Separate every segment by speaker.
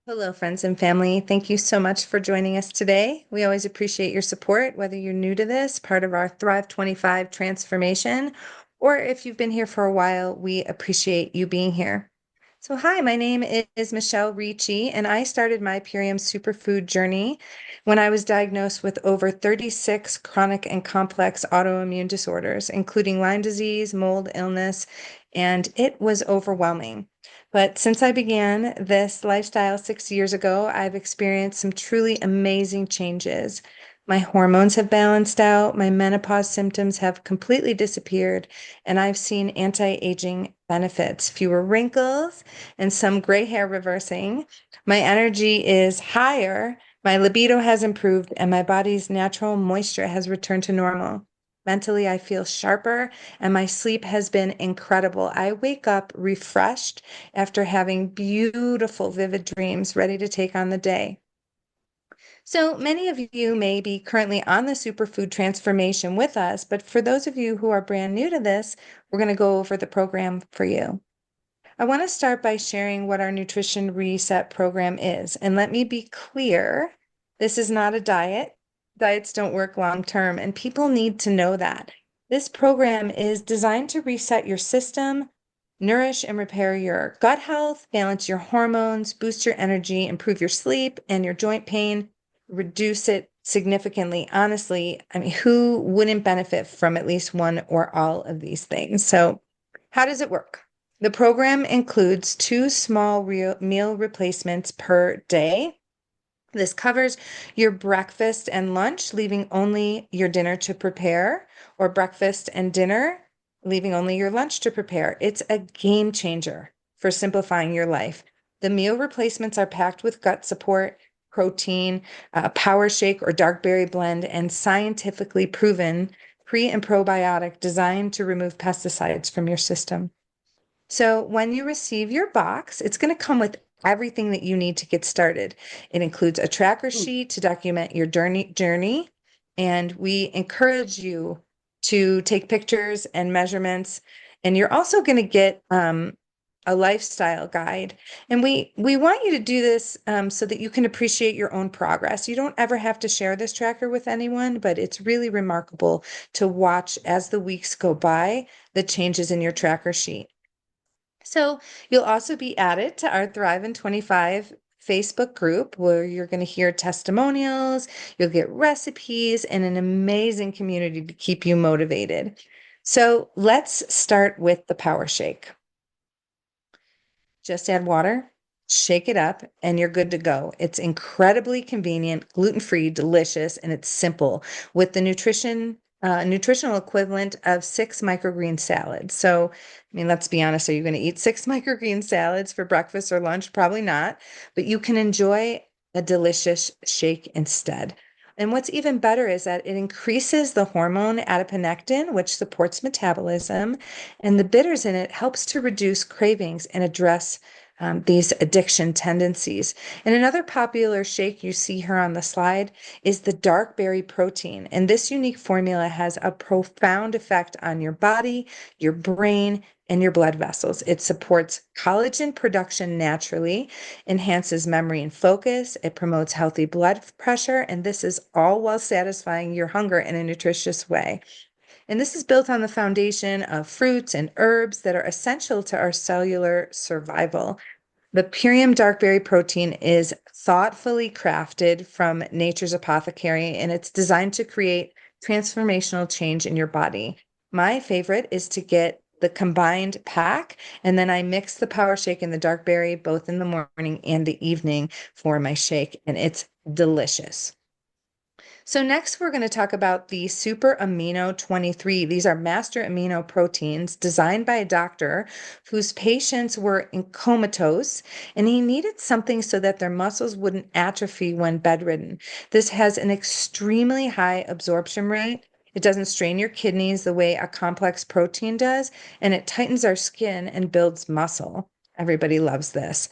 Speaker 1: Hello, friends and family. Thank you so much for joining us today. We always appreciate your support, whether you're new to this, part of our Thrive 25 transformation, or if you've been here for a while, we appreciate you being here. So, hi, my name is Michelle Ricci, and I started my Purium superfood journey when I was diagnosed with over 36 chronic and complex autoimmune disorders, including Lyme disease, mold illness, and it was overwhelming. But since I began this lifestyle 6 years ago, I've experienced some truly amazing changes. My hormones have balanced out, my menopause symptoms have completely disappeared, and I've seen anti-aging benefits, fewer wrinkles, and some gray hair reversing. My energy is higher, my libido has improved, and my body's natural moisture has returned to normal. Mentally, I feel sharper, and my sleep has been incredible. I wake up refreshed after having beautiful, vivid dreams ready to take on the day. So many of you may be currently on the superfood transformation with us, but for those of you who are brand new to this, we're going to go over the program for you. I want to start by sharing what our Nutrition Reset program is. And let me be clear, this is not a diet. Diets don't work long term, and people need to know that. This program is designed to reset your system, nourish and repair your gut health, balance your hormones, boost your energy, improve your sleep and your joint pain, reduce it significantly. Honestly, I mean, who wouldn't benefit from at least one or all of these things? So, how does it work? The program includes two small meal replacements per day. This covers your breakfast and lunch, leaving only your dinner to prepare, or breakfast and dinner, leaving only your lunch to prepare. It's a game changer for simplifying your life. The meal replacements are packed with gut support, protein, power shake or dark berry blend, and scientifically proven pre and probiotic designed to remove pesticides from your system. So when you receive your box, it's going to come with everything that you need to get started. It includes a tracker sheet to document your journey, and we encourage you to take pictures and measurements. And you're also going to get a lifestyle guide. And we want you to do this so that you can appreciate your own progress. You don't ever have to share this tracker with anyone, but it's really remarkable to watch as the weeks go by the changes in your tracker sheet. So you'll also be added to our Thrive in 25 Facebook group where you're going to hear testimonials, you'll get recipes, and an amazing community to keep you motivated. So let's start with the Power Shake. Just add water, shake it up, and you're good to go. It's incredibly convenient, gluten-free, delicious, and it's simple with the nutritional equivalent of 6 microgreen salads. So, I mean, let's be honest, are you going to eat 6 microgreen salads for breakfast or lunch? Probably not, but you can enjoy a delicious shake instead. And what's even better is that it increases the hormone adiponectin, which supports metabolism, and the bitters in it helps to reduce cravings and address these addiction tendencies. And another popular shake you see here on the slide is the dark berry protein. And this unique formula has a profound effect on your body, your brain, and your blood vessels. It supports collagen production naturally, enhances memory and focus, it promotes healthy blood pressure, and this is all while satisfying your hunger in a nutritious way. And this is built on the foundation of fruits and herbs that are essential to our cellular survival. The Purium darkberry protein is thoughtfully crafted from nature's apothecary, and it's designed to create transformational change in your body. My favorite is to get the combined pack, and then I mix the Power Shake and the darkberry both in the morning and the evening for my shake, and it's delicious. So next, we're going to talk about the Super Amino 23. These are master amino proteins designed by a doctor whose patients were in comatose, and he needed something so that their muscles wouldn't atrophy when bedridden. This has an extremely high absorption rate. It doesn't strain your kidneys the way a complex protein does, and it tightens our skin and builds muscle. Everybody loves this.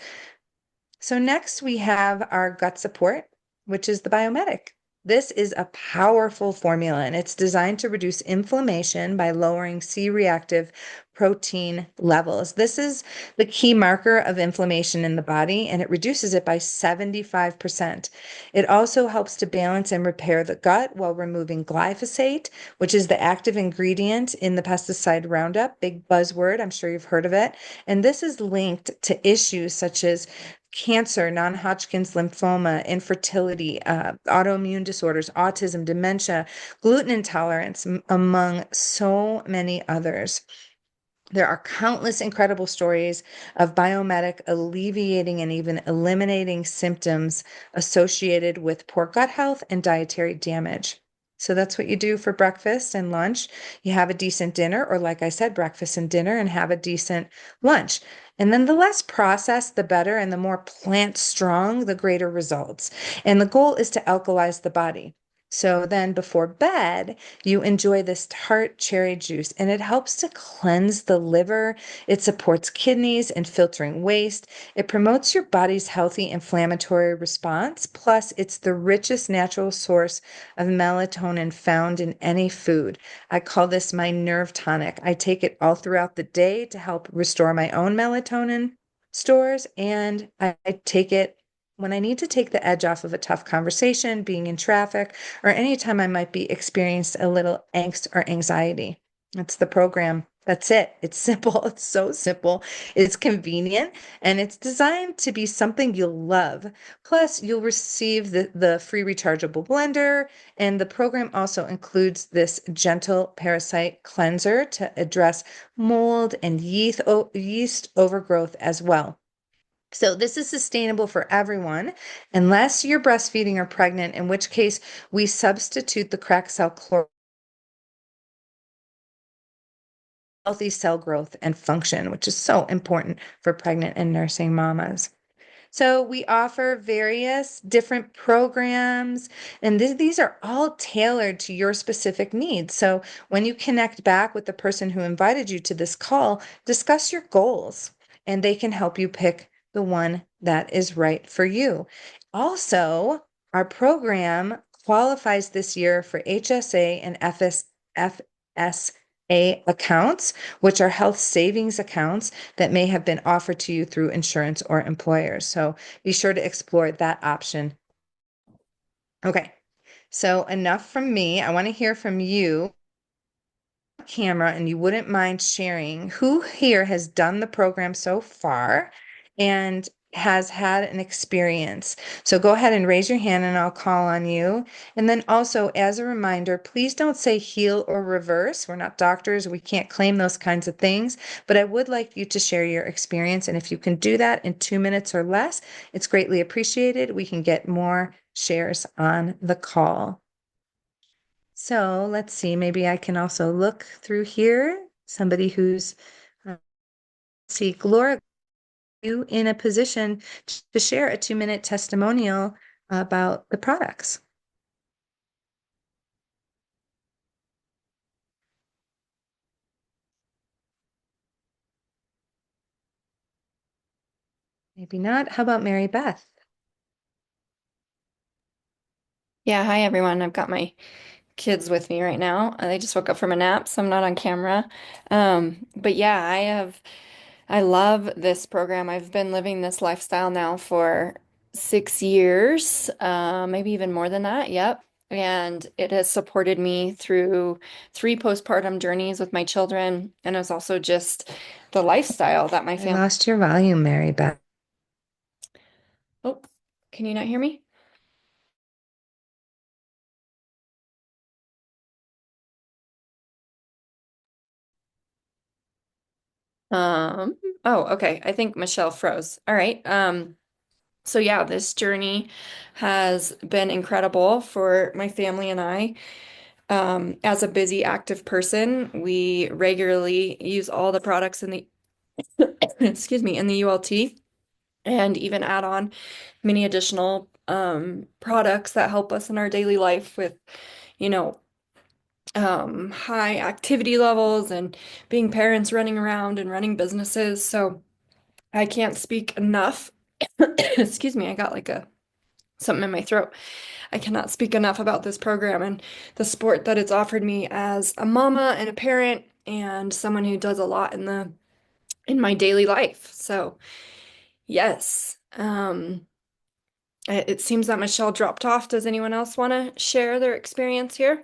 Speaker 1: So next we have our gut support, which is the Biomedic. This is a powerful formula and it's designed to reduce inflammation by lowering C-reactive protein levels. This is the key marker of inflammation in the body and it reduces it by 75%. It also helps to balance and repair the gut while removing glyphosate, which is the active ingredient in the pesticide Roundup, big buzzword. I'm sure you've heard of it. And this is linked to issues such as cancer, non-Hodgkin's lymphoma, infertility, autoimmune disorders, autism, dementia, gluten intolerance, among so many others. There are countless incredible stories of Biomedic alleviating and even eliminating symptoms associated with poor gut health and dietary damage. So that's what you do for breakfast and lunch. You have a decent dinner, or like I said, breakfast and dinner, and have a decent lunch. And then the less processed, the better, and the more plant strong, the greater results. And the goal is to alkalize the body. So then before bed, you enjoy this tart cherry juice, and it helps to cleanse the liver. It supports kidneys and filtering waste. It promotes your body's healthy inflammatory response. Plus, it's the richest natural source of melatonin found in any food. I call this my nerve tonic. I take it all throughout the day to help restore my own melatonin stores, and I take it when I need to take the edge off of a tough conversation, being in traffic, or anytime I might be experiencing a little angst or anxiety. That's the program. That's it. It's simple. It's so simple. It's convenient and it's designed to be something you'll love. Plus, you'll receive the free rechargeable blender. And the program also includes this gentle parasite cleanser to address mold and yeast overgrowth as well. So this is sustainable for everyone, unless you're breastfeeding or pregnant, in which case we substitute the cracked cell chloride, healthy cell growth and function, which is so important for pregnant and nursing mamas. So we offer various different programs, and these are all tailored to your specific needs. So when you connect back with the person who invited you to this call, discuss your goals, and they can help you pick the one that is right for you. Also, our program qualifies this year for HSA and FSA accounts, which are health savings accounts that may have been offered to you through insurance or employers. So be sure to explore that option. Okay, so enough from me. I want to hear from you, camera, and you wouldn't mind sharing who here has done the program so far and has had an experience. So go ahead and raise your hand and I'll call on you. And then also, as a reminder, please don't say heal or reverse. We're not doctors. We can't claim those kinds of things, but I would like you to share your experience. And if you can do that in 2 minutes or less, it's greatly appreciated. We can get more shares on the call. So let's see, maybe I can also look through here. Somebody who's, see, Gloria, you in a position to share a 2-minute testimonial about the products. Maybe not. How about Mary Beth?
Speaker 2: Yeah, hi everyone. I've got my kids with me right now. They just woke up from a nap, so I'm not on camera. But yeah, I love this program. I've been living this lifestyle now for 6 years, maybe even more than that. Yep. And it has supported me through three postpartum journeys with my children. And it's also just the lifestyle that my
Speaker 1: I
Speaker 2: family.
Speaker 1: lost your volume, Mary Beth.
Speaker 2: Oh, can you not hear me? Um, oh, okay. I think Michelle froze. All right. So yeah, this journey has been incredible for my family and I. As a busy, active person, we regularly use all the products in the, excuse me, in the ULT and even add on many additional products that help us in our daily life with, you know, high activity levels and being parents running around and running businesses. So I can't speak enough. Excuse me, I got like a something in my throat. I cannot speak enough about this program and the support that it's offered me as a mama and a parent and someone who does a lot in my daily life. So, yes. It seems that Michelle dropped off. Does anyone else want to share their experience here?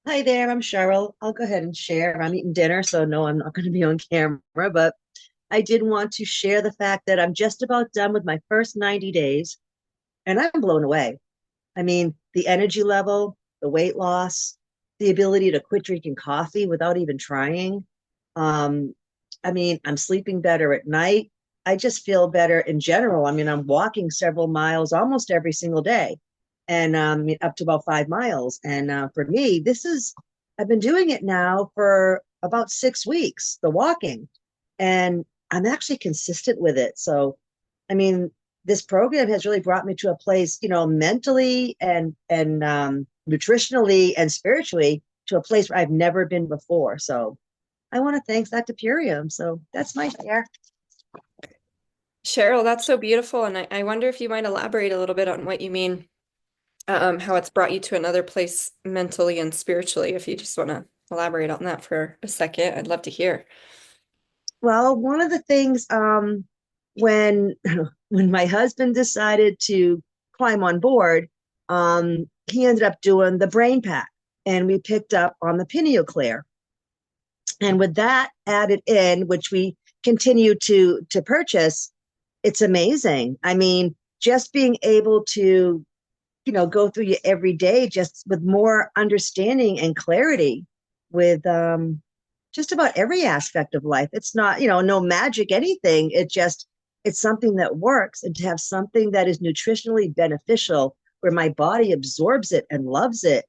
Speaker 3: Hi there, I'm Cheryl. I'll go ahead and share. I'm eating dinner, so no, I'm not going to be on camera, but I did want to share the fact that I'm just about done with my first 90 days and I'm blown away. I mean, the energy level, the weight loss, the ability to quit drinking coffee without even trying. Um, I mean, I'm sleeping better at night. I just feel better in general. I mean, I'm walking several miles almost every single day and up to about 5 miles. And for me, I've been doing it now for about 6 weeks, the walking, and I'm actually consistent with it. So, I mean, this program has really brought me to a place, mentally and nutritionally and spiritually to a place where I've never been before. So I want to thank Dr. Purium. So that's my share.
Speaker 2: Cheryl, that's so beautiful. And I wonder if you might elaborate a little bit on what you mean, how it's brought you to another place mentally and spiritually. If you just want to elaborate on that for a second, I'd love to hear.
Speaker 3: Well, one of the things when when my husband decided to climb on board, he ended up doing the brain pack, and we picked up on the pineal clear. And with that added in, which we continue to purchase, it's amazing. I mean, just being able to, go through you every day just with more understanding and clarity with just about every aspect of life. It's not, no magic, anything. It's something that works. And to have something that is nutritionally beneficial where my body absorbs it and loves it,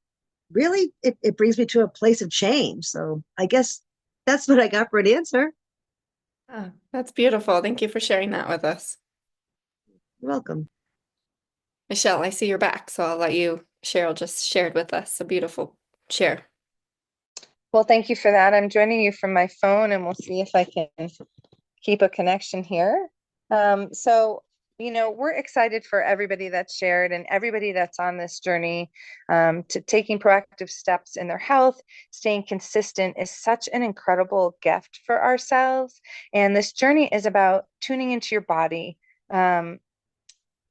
Speaker 3: really, it brings me to a place of change. So I guess that's what I got for an answer.
Speaker 2: Ah, that's beautiful. Thank you for sharing that with us.
Speaker 3: You're welcome.
Speaker 2: Michelle, I see you're back, so I'll let you. Cheryl just shared with us a beautiful share.
Speaker 1: Well, thank you for that. I'm joining you from my phone and we'll see if I can keep a connection here. So, we're excited for everybody that's shared and everybody that's on this journey to taking proactive steps in their health. Staying consistent is such an incredible gift for ourselves. And this journey is about tuning into your body,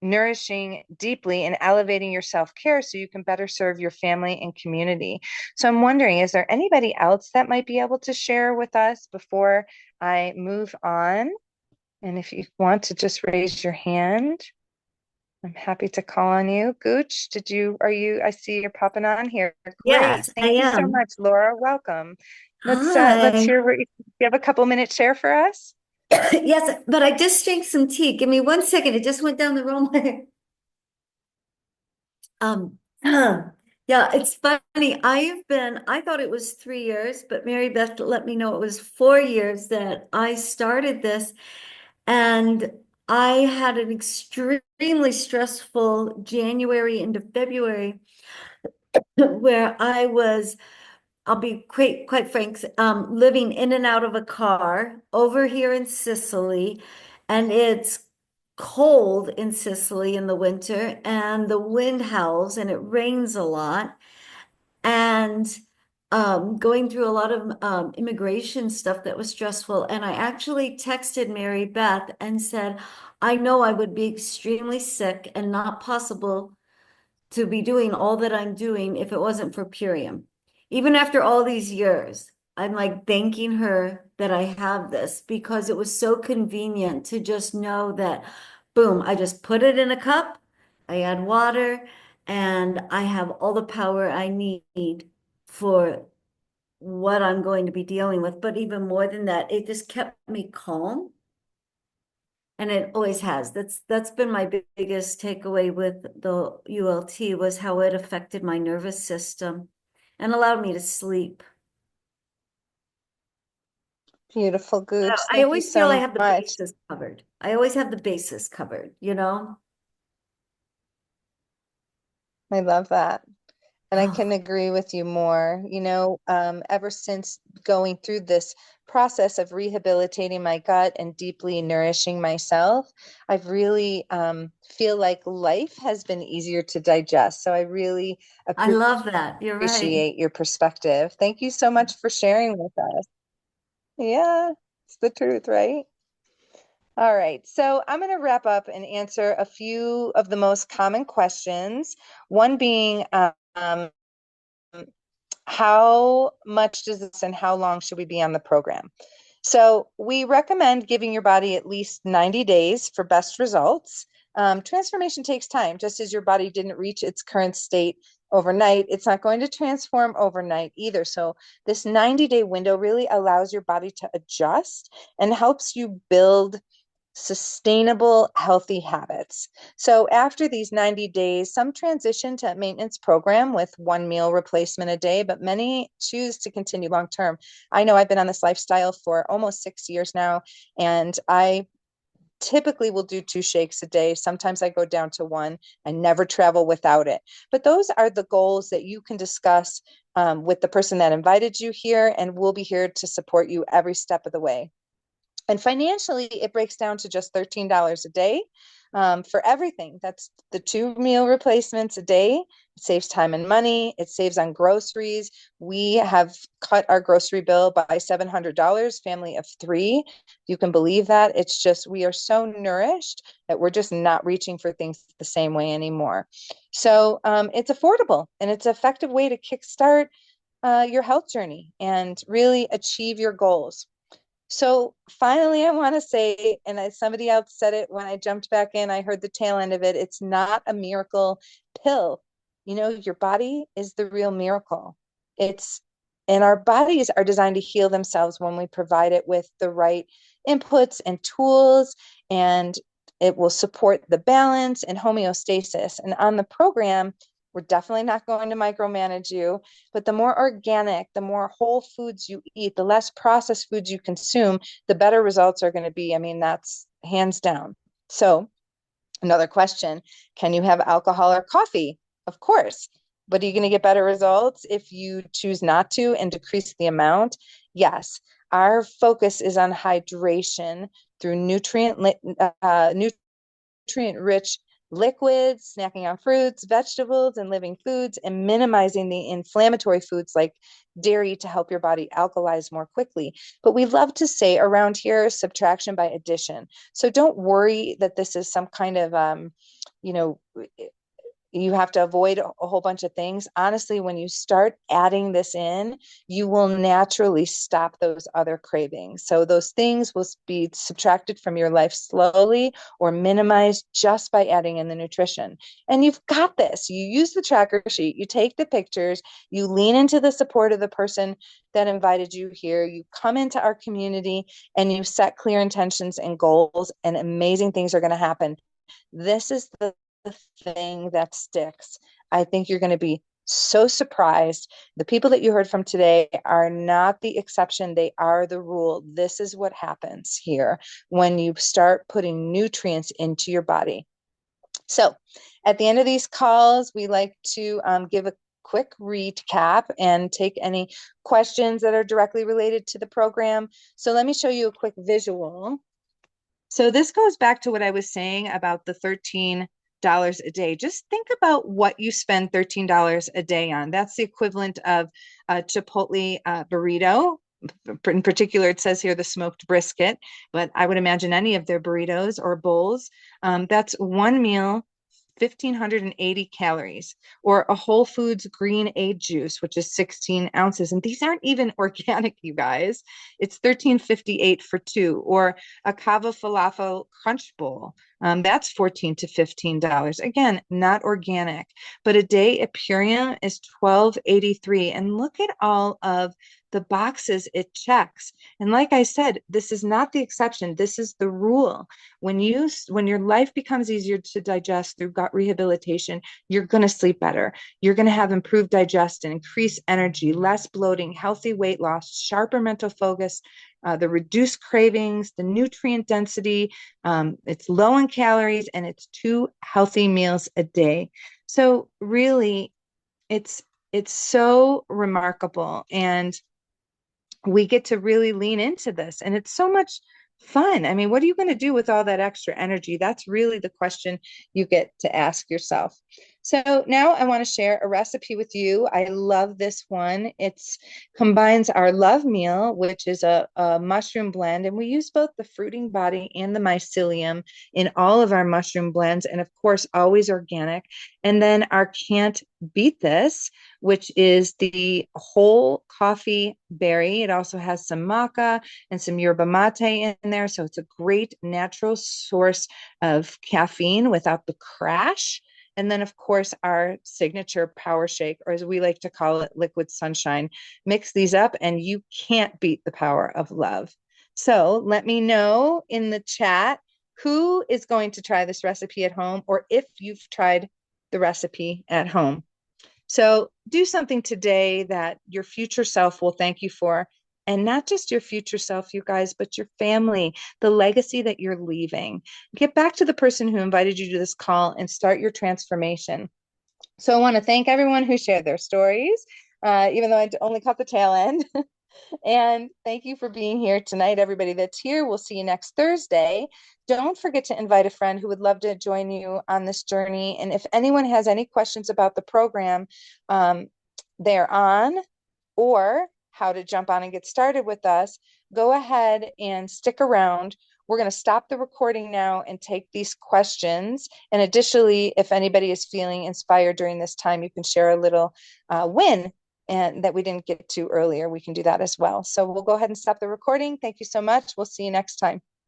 Speaker 1: nourishing deeply and elevating your self-care so you can better serve your family and community. So I'm wondering, is there anybody else that might be able to share with us before I move on? And if you want to just raise your hand, I'm happy to call on you. Gooch, I see you're popping on here. Great.
Speaker 4: Yes, I
Speaker 1: Thank you so
Speaker 4: am.
Speaker 1: much, Laura. Welcome. Let's
Speaker 4: Hi.
Speaker 1: hear you have a couple minutes share for us.
Speaker 4: Yes, but I just drank some tea. Give me 1 second. It just went down the wrong way. Yeah, it's funny. I thought it was 3 years, but Mary Beth let me know it was 4 years that I started this. And I had an extremely stressful January into February where I'll be quite frank, living in and out of a car over here in Sicily, and it's cold in Sicily in the winter, and the wind howls and it rains a lot, and going through a lot of immigration stuff that was stressful. And I actually texted Mary Beth and said, I know I would be extremely sick and not possible to be doing all that I'm doing if it wasn't for Purium. Even after all these years, I'm like thanking her that I have this because it was so convenient to just know that, boom, I just put it in a cup, I add water, and I have all the power I need for what I'm going to be dealing with. But even more than that, it just kept me calm. And it always has. That's been my biggest takeaway with the ULT was how it affected my nervous system and allowed me to sleep.
Speaker 1: Beautiful, Gooch.
Speaker 4: I
Speaker 1: Thank you
Speaker 4: always feel I
Speaker 1: so
Speaker 4: have the
Speaker 1: much.
Speaker 4: bases covered. I always have the bases covered, you know?
Speaker 1: I love that. I
Speaker 4: Oh,
Speaker 1: can agree with you more. Ever since going through this process of rehabilitating my gut and deeply nourishing myself, I've really feel like life has been easier to digest. So I really
Speaker 4: I love that. You're right.
Speaker 1: appreciate your perspective. Thank you so much for sharing with us. Yeah, it's the truth, right? All right, so I'm going to wrap up and answer a few of the most common questions. One being, how much does this and how long should we be on the program? So we recommend giving your body at least 90 days for best results. Transformation takes time, just as your body didn't reach its current state overnight. It's not going to transform overnight either. So this 90-day window really allows your body to adjust and helps you build sustainable, healthy habits. So after these 90 days, some transition to a maintenance program with one meal replacement a day, but many choose to continue long term. I know I've been on this lifestyle for almost 6 years now, and I typically will do 2 shakes a day. Sometimes I go down to one. I never travel without it. But those are the goals that you can discuss with the person that invited you here, and we'll be here to support you every step of the way. And financially, it breaks down to just $13 a day for everything. That's the 2 meal replacements a day. It saves time and money. It saves on groceries. We have cut our grocery bill by $700, family of 3. You can believe that. It's just, we are so nourished that we're just not reaching for things the same way anymore. So it's affordable and it's an effective way to kickstart your health journey and really achieve your goals. So finally, I want to say, and somebody else said it when I jumped back in, I heard the tail end of it. It's not a miracle pill. Your body is the real miracle. It's, and our bodies are designed to heal themselves when we provide it with the right inputs and tools, and it will support the balance and homeostasis. And on the program, we're definitely not going to micromanage you, but the more organic, the more whole foods you eat, the less processed foods you consume, the better results are going to be. I mean, that's hands down. So, another question, can you have alcohol or coffee? Of course. But are you going to get better results if you choose not to and decrease the amount? Yes. Our focus is on hydration through nutrient-rich liquids, snacking on fruits, vegetables, and living foods, and minimizing the inflammatory foods like dairy to help your body alkalize more quickly. But we love to say around here, subtraction by addition. So don't worry that this is some kind of, you know, you have to avoid a whole bunch of things. Honestly, when you start adding this in, you will naturally stop those other cravings. So those things will be subtracted from your life slowly or minimized just by adding in the nutrition. And you've got this. You use the tracker sheet, you take the pictures, you lean into the support of the person that invited you here, you come into our community, and you set clear intentions and goals, and amazing things are going to happen. This is the thing that sticks. I think you're going to be so surprised. The people that you heard from today are not the exception, they are the rule. This is what happens here when you start putting nutrients into your body. So at the end of these calls, we like to give a quick recap and take any questions that are directly related to the program. So let me show you a quick visual. So this goes back to what I was saying about the $13 a day. Just think about what you spend $13 a day on. That's the equivalent of a Chipotle burrito. In particular, it says here the smoked brisket, but I would imagine any of their burritos or bowls. That's one meal, 1,580 calories, or a Whole Foods green aid juice, which is 16 ounces. And these aren't even organic, you guys. It's 13.58 for 2, or a kava falafel crunch bowl. That's $14 to $15. Again, not organic, but a day at Purium is $12.83. And look at all of the boxes it checks. And like I said, this is not the exception. This is the rule. When your life becomes easier to digest through gut rehabilitation, you're going to sleep better. You're going to have improved digestion, increased energy, less bloating, healthy weight loss, sharper mental focus, the reduced cravings, the nutrient density. It's low in calories, and it's 2 healthy meals a day. So really, it's It's so remarkable. And we get to really lean into this, and it's so much fun. I mean, what are you going to do with all that extra energy? That's really the question you get to ask yourself. So now I want to share a recipe with you. I love this one. It's combines our love meal, which is a mushroom blend, and we use both the fruiting body and the mycelium in all of our mushroom blends, and of course always organic. And then our can't beat this, which is the whole coffee berry. It also has some maca and some yerba mate in there. So it's a great natural source of caffeine without the crash. And then, of course, our signature power shake, or as we like to call it, liquid sunshine. Mix these up, and you can't beat the power of love. So let me know in the chat who is going to try this recipe at home, or if you've tried the recipe at home. So do something today that your future self will thank you for. And not just your future self, you guys, but your family, the legacy that you're leaving. Get back to the person who invited you to this call and start your transformation. So I want to thank everyone who shared their stories, even though I only caught the tail end. And thank you for being here tonight, everybody that's here. We'll see you next Thursday. Don't forget to invite a friend who would love to join you on this journey. And if anyone has any questions about the program they're on, or how to jump on and get started with us, go ahead and stick around. We're going to stop the recording now and take these questions. And additionally, if anybody is feeling inspired during this time, you can share a little win and that we didn't get to earlier. We can do that as well. So we'll go ahead and stop the recording. Thank you so much. We'll see you next time.